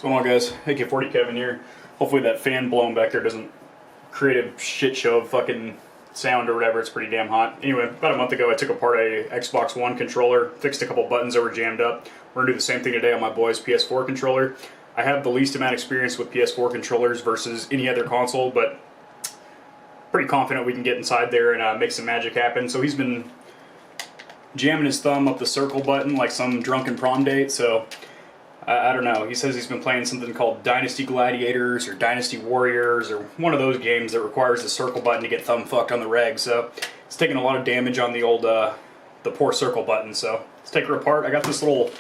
going on, guys? AK40 Kevin here. Hopefully that fan blowing back there doesn't create a shit show of fucking sound or whatever. It's pretty damn hot. Anyway, about a month ago I took apart a Xbox One controller, fixed a couple buttons that were jammed up. We're gonna do the same thing today on my boy's PS4 controller. I have the least amount of experience with PS4 controllers versus any other console, but pretty confident we can get inside there and make some magic happen. So he's been jamming his thumb up the circle button like some drunken prom date, so I don't know. He says he's been playing something called Dynasty Gladiators or Dynasty Warriors or one of those games that requires the circle button to get thumb fucked on the reg. So it's taking a lot of damage on the old, the poor circle button. So let's take her apart. I got this little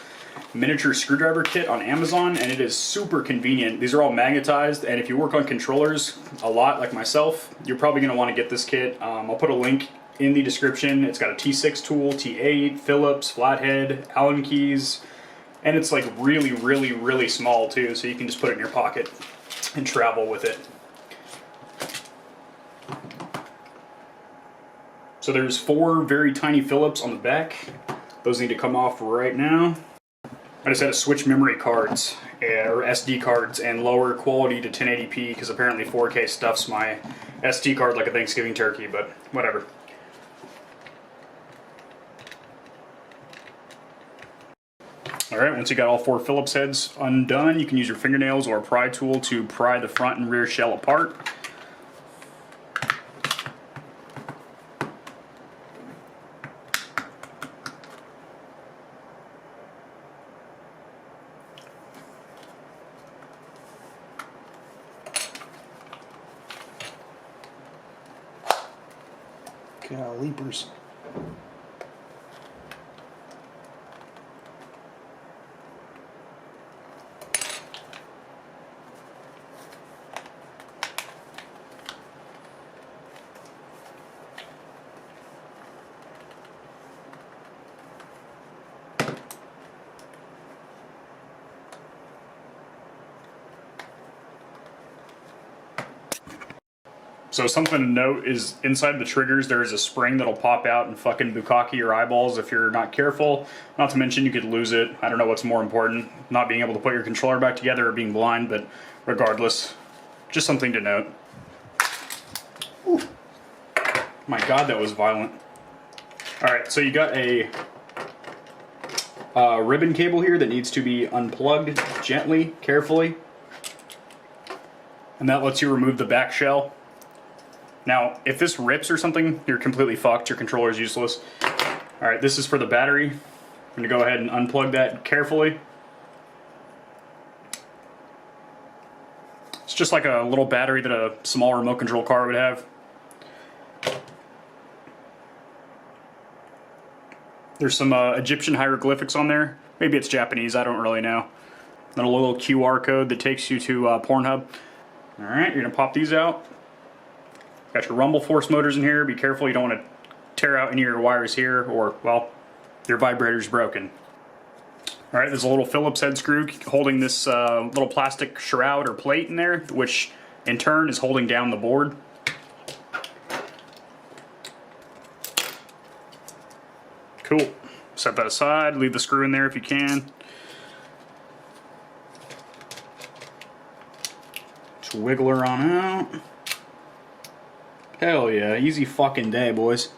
miniature screwdriver kit on Amazon and it is super convenient. These are all magnetized, and if you work on controllers a lot like myself, you're probably going to want to get this kit. I'll put a link in the description. It's got a T6 tool, T8, Phillips, flathead, Allen keys. And it's like really small too, so you can just put it in your pocket and travel with it. So there's 4 very tiny Phillips on the back. Those need to come off right now. I just had to switch memory cards, or SD cards, and lower quality to 1080p because apparently 4K stuffs my SD card like a Thanksgiving turkey, but whatever. Alright, once you got all 4 Phillips heads undone, you can use your fingernails or a pry tool to pry the front and rear shell apart. God, leapers. So something to note is inside the triggers there is a spring that'll pop out and fucking bukkake your eyeballs if you're not careful. Not to mention you could lose it. I don't know what's more important, not being able to put your controller back together or being blind, but regardless, just something to note. Ooh. My God, that was violent. Alright, so you got a ribbon cable here that needs to be unplugged gently, carefully. And that lets you remove the back shell. Now, if this rips or something, you're completely fucked. Your controller's useless. Alright, this is for the battery. I'm going to go ahead and unplug that carefully. It's just like a little battery that a small remote control car would have. There's some Egyptian hieroglyphics on there. Maybe it's Japanese, I don't really know. Then a little QR code that takes you to Pornhub. Alright, you're going to pop these out. Got your rumble force motors in here. Be careful, you don't want to tear out any of your wires here, or, well, your vibrator's broken. Alright, there's a little Phillips head screw holding this little plastic shroud or plate in there, which in turn is holding down the board. Cool. Set that aside, leave the screw in there if you can. Just wiggle her on out. Hell yeah, easy fucking day, boys.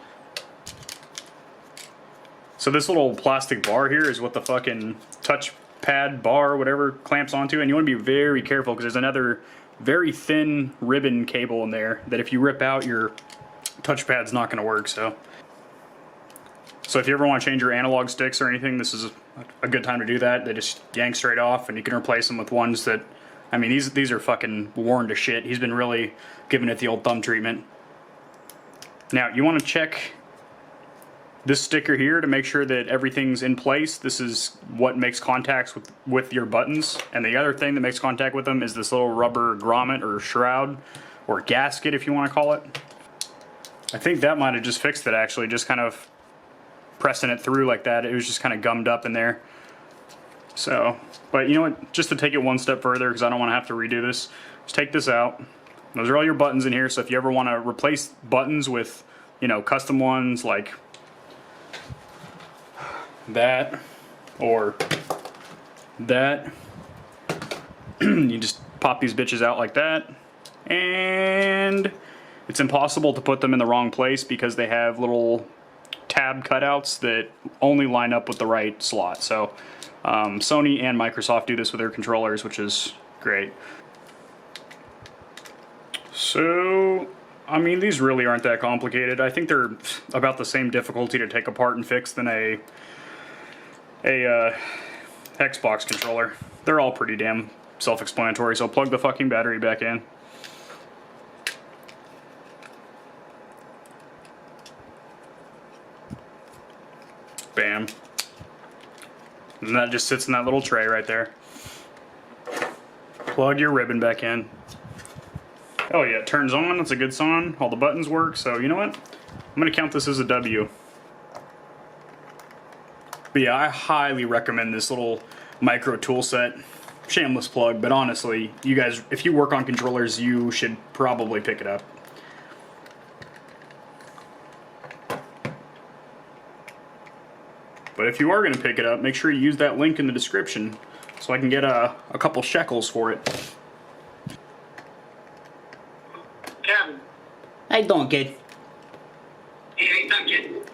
So this little plastic bar here is what the fucking touchpad bar, whatever, clamps onto, and you want to be very careful because there's another very thin ribbon cable in there that if you rip out, your touchpad's not going to work. So if you ever want to change your analog sticks or anything, this is a good time to do that. They just yank straight off, and you can replace them with ones that, I mean, these are fucking worn to shit. He's been really giving it the old thumb treatment. Now, you want to check this sticker here to make sure that everything's in place. This is what makes contacts with your buttons. And the other thing that makes contact with them is this little rubber grommet or shroud, or gasket if you want to call it. I think that might have just fixed it, actually, just kind of pressing it through like that. It was just kind of gummed up in there. So, but you know what, just to take it one step further, because I don't want to have to redo this, just take this out. Those are all your buttons in here, so if you ever want to replace buttons with, you know, custom ones like that or that, You just pop these bitches out like that, and it's impossible to put them in the wrong place because they have little tab cutouts that only line up with the right slot. So Sony and Microsoft do this with their controllers, which is great. So, I mean, these really aren't that complicated. I think they're about the same difficulty to take apart and fix than a Xbox controller. They're all pretty damn self-explanatory, so plug the fucking battery back in. Bam. And that just sits in that little tray right there. Plug your ribbon back in. Oh yeah, it turns on, it's a good sign. All the buttons work, so you know what? I'm gonna count this as a W. But yeah, I highly recommend this little micro tool set. Shameless plug, but honestly, you guys, if you work on controllers, you should probably pick it up. But if you are gonna pick it up, make sure you use that link in the description so I can get a couple shekels for it. Kevin. How you doing, kid? Hey, thank you.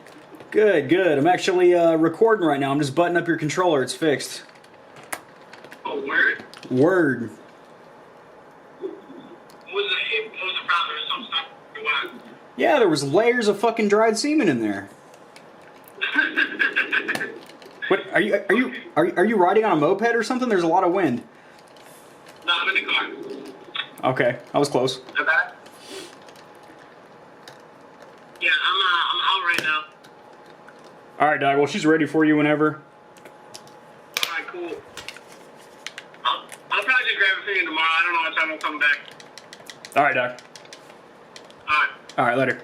Good, good. I'm actually recording right now. I'm just buttoning up your controller. It's fixed. Oh, word? Word. What was the problem or some stuff? What? Yeah, there was layers of fucking dried semen in there. What are you riding on a moped or something? There's a lot of wind. No, I'm in the car. Okay, I was close. Okay. Yeah, I'm out right now. All right, Doug. Well, she's ready for you whenever. All right, cool. I'll probably just grab it for you tomorrow. I don't know what time I'll come back. All right, Doug. All right. All right, later.